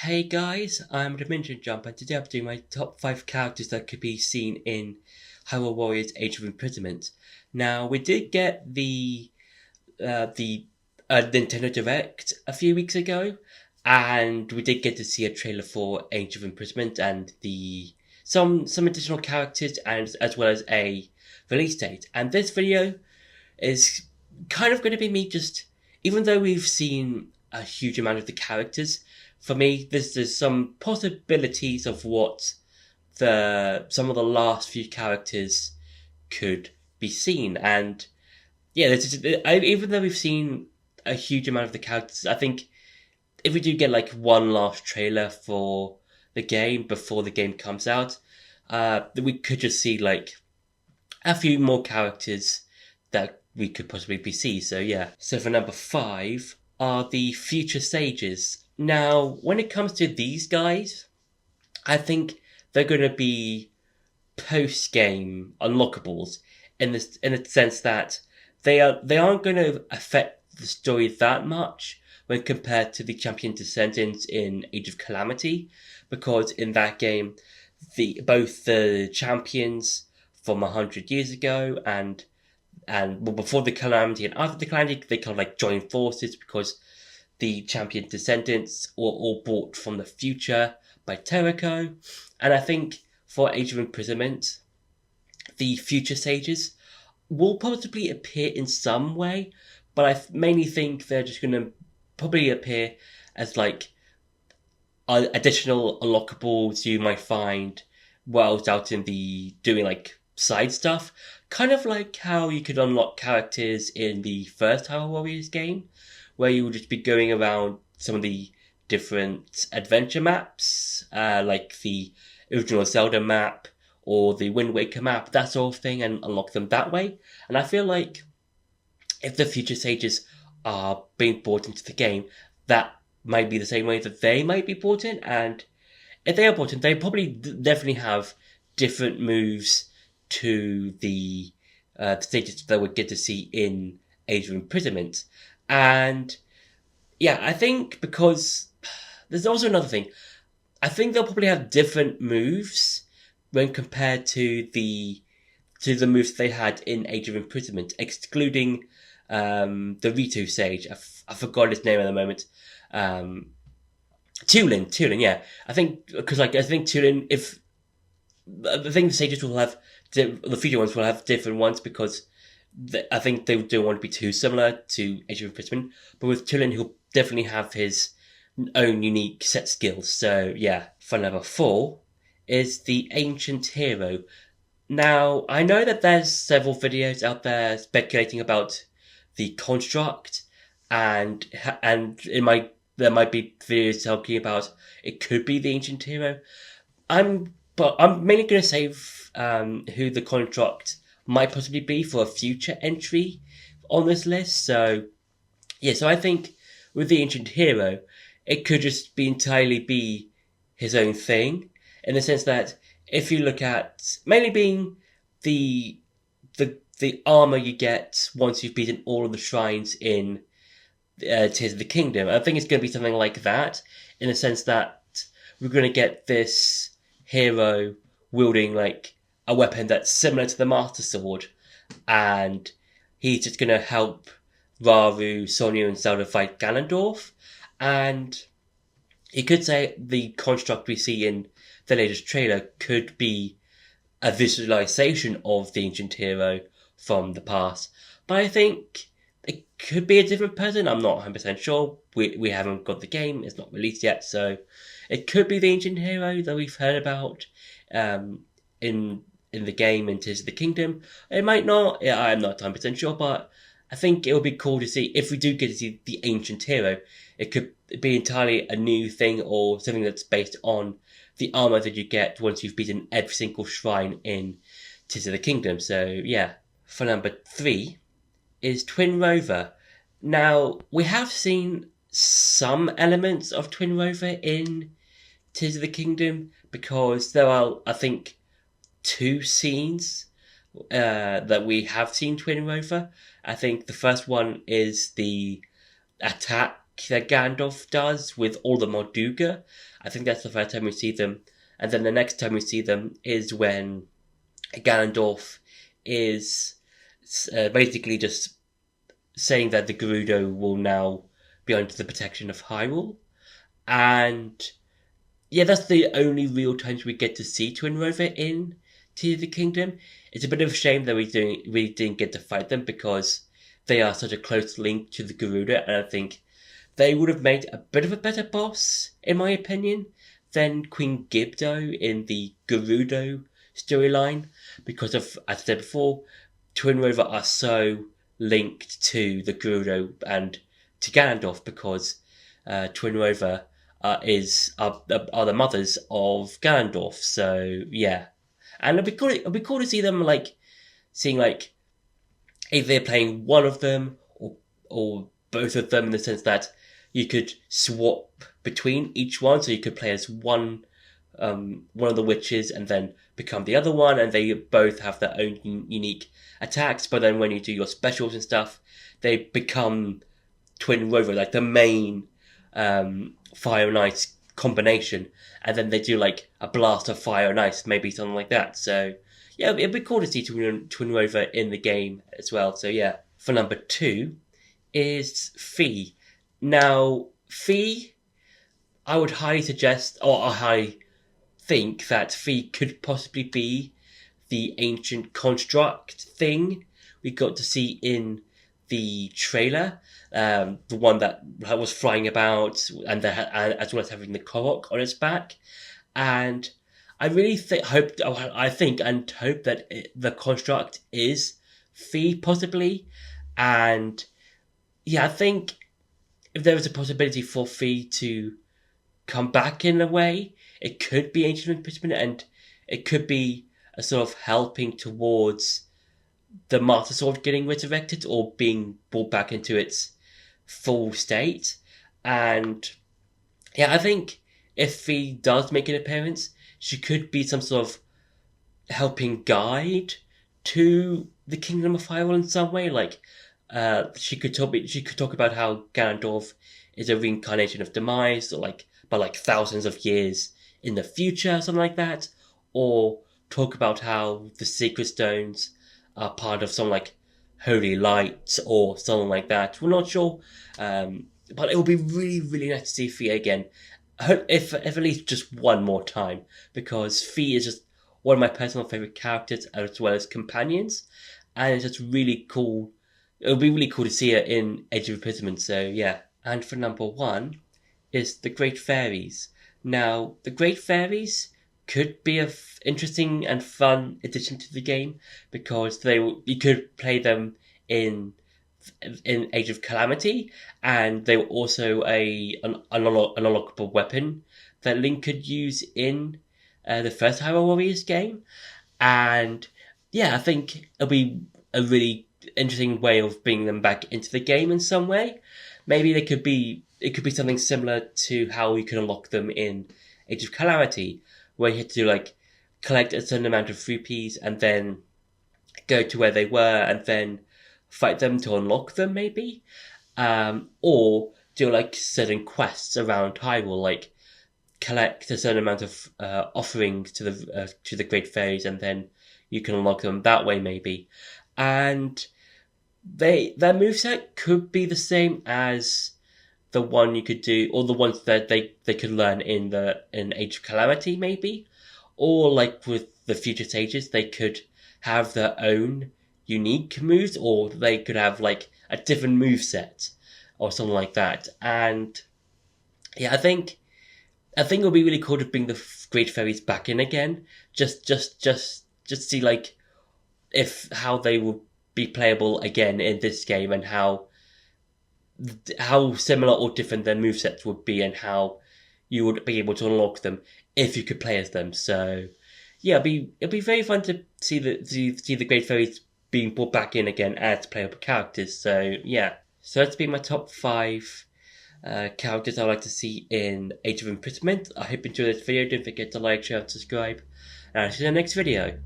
Hey guys, I'm Dimension Jump, and today I'm doing my top 5 characters that could be seen in Hyrule Warriors Age of Imprisonment. Now, we did get the Nintendo Direct a few weeks ago, and we did get to see a trailer for Age of Imprisonment and the some additional characters, and as well as a release date. And this video is kind of going to be me just, even though we've seen a huge amount of the characters, for me, there's some possibilities of what some of the last few characters could be seen. And yeah, even though we've seen a huge amount of the characters, I think if we do get like one last trailer for the game before the game comes out, we could just see like a few more characters that we could possibly be see. So yeah. So for number 5 are the future sages. Now, when it comes to these guys, I think they're going to be post-game unlockables in the sense that they aren't going to affect the story that much when compared to the champion descendants in Age of Calamity, because in that game, both the champions from 100 years ago and well, before the calamity and after the calamity, they kind of like join forces because the champion descendants were all brought from the future by Terraco. And I think for Age of Imprisonment, the future sages will possibly appear in some way, but I mainly think they're just going to probably appear as like additional unlockables you might find whilst out in the doing like side stuff, kind of like how you could unlock characters in the first Hyrule Warriors game, where you would just be going around some of the different adventure maps, like the original Zelda map or the Wind Waker map, that sort of thing, and unlock them that way. And I feel like if the future sages are being brought into the game, that might be the same way that they might be brought in. And if they are brought in, they probably definitely have different moves to the stages that we get to see in Age of Imprisonment. And yeah, I think because there's also another thing. I think they'll probably have different moves when compared to the moves they had in Age of Imprisonment, excluding the Ritu Sage. I forgot his name at the moment. Tulin, yeah. I think because I think Tulin, if I think the sages will have the future ones will have different ones because I think they don't want to be too similar to Age of Imprisonment. But with Tulin, he'll definitely have his own unique set skills. So yeah, for number 4 is the Ancient Hero. Now, I know that there's several videos out there speculating about the construct, and there might be videos talking about it could be the Ancient Hero. But I'm mainly going to save who the construct might possibly be for a future entry on this list. So yeah, so I think with the Ancient Hero, it could just be entirely be his own thing, in the sense that if you look at mainly being the armor you get once you've beaten all of the shrines in Tears of the Kingdom, I think it's going to be something like that, in the sense that we're going to get this hero wielding like a weapon that's similar to the Master Sword, and he's just going to help Raru, Sonia, and Zelda fight Ganondorf. And you could say the construct we see in the latest trailer could be a visualization of the Ancient Hero from the past. But I think it could be a different person. I'm not 100% sure. We haven't got the game. It's not released yet. So it could be the Ancient Hero that we've heard about in the game in Tears of the Kingdom. It might not. Yeah, I'm not 100% sure. But I think it would be cool to see, if we do get to see the Ancient Hero, it could be entirely a new thing or something that's based on the armor that you get once you've beaten every single shrine in Tears of the Kingdom. So yeah, for number 3 is Twin Rover. Now, we have seen some elements of Twin Rover in Tears of the Kingdom, because there are, I think, 2 scenes that we have seen Twin Rover. I think the first one is the attack that Gandalf does with all the Molduga. I think that's the first time we see them. And then the next time we see them is when Ganondorf is basically just saying that the Gerudo will now be under the protection of Hyrule. And yeah, that's the only real times we get to see Twin Rover in Tears of the Kingdom. It's a bit of a shame that we didn't get to fight them because they are such a close link to the Gerudo, and I think they would have made a bit of a better boss, in my opinion, than Queen Gibdo in the Gerudo storyline, because of, as I said before, Twin Rover are so linked to the Gerudo and to Ganondorf because Twin Rover are the mothers of Ganondorf. So yeah, and it'd be cool to see them seeing if they're playing one of them or both of them, in the sense that you could swap between each one, so you could play as one of the witches and then become the other one, and they both have their own unique attacks. But then when you do your specials and stuff, they become Twin Rover, like the main fire and ice combination, and then they do like a blast of fire and ice, maybe something like that. So yeah, it'd be cool to see Twin Rover in the game as well. So yeah, for number 2 is Fi. Now, Fi, I would highly suggest, or I highly think that Fi could possibly be the ancient construct thing we got to see in the trailer, the one that was flying about, and as well as having the Korok on its back. And I really hope that the construct is Fi, possibly. And yeah, I think if there is a possibility for Fi to come back in a way, it could be Ancient Imprisonment, and it could be a sort of helping towards the Master Sword getting resurrected or being brought back into its full state. And yeah, I think if Fi does make an appearance, she could be some sort of helping guide to the Kingdom of Hyrule in some way. She could talk about how Ganondorf is a reincarnation of Demise, or by thousands of years in the future, something like that. Or talk about how the Secret Stones are part of some holy light or something like that. We're not sure, but it will be really, really nice to see Fi again. If at least just one more time, because Fi is just one of my personal favorite characters as well as companions, and it's just really cool. It would be really cool to see her in Age of Imprisonment. So yeah. And for number 1 is the Great Fairies. Now, the Great Fairies could be an interesting and fun addition to the game, because you could play them in Age of Calamity, and they were also an unlockable weapon that Link could use in the first Hyrule Warriors game. And yeah, I think it'll be a really interesting way of bringing them back into the game in some way. Maybe it could be something similar to how you can unlock them in Age of Calamity, where you had to collect a certain amount of rupees and then go to where they were and then fight them to unlock them, maybe, or do certain quests around Hyrule, collect a certain amount of offerings to the Great Fairies, and then you can unlock them that way, maybe. And their moveset could be the same as the one you could do, or the ones that they could learn in Age of Calamity, maybe, or with the future stages, they could have their own unique moves, or they could have a different moveset or something like that. And yeah, I think it would be really cool to bring the Great Fairies back in again, just see how they will be playable again in this game, and how similar or different their movesets would be, and how you would be able to unlock them if you could play as them. So yeah, it'd be very fun to see the Great Fairies being brought back in again as playable characters. So yeah, so that's been my top 5 characters I'd like to see in Age of Imprisonment. I hope you enjoyed this video. Don't forget to like, share, and subscribe, and I'll see you in the next video.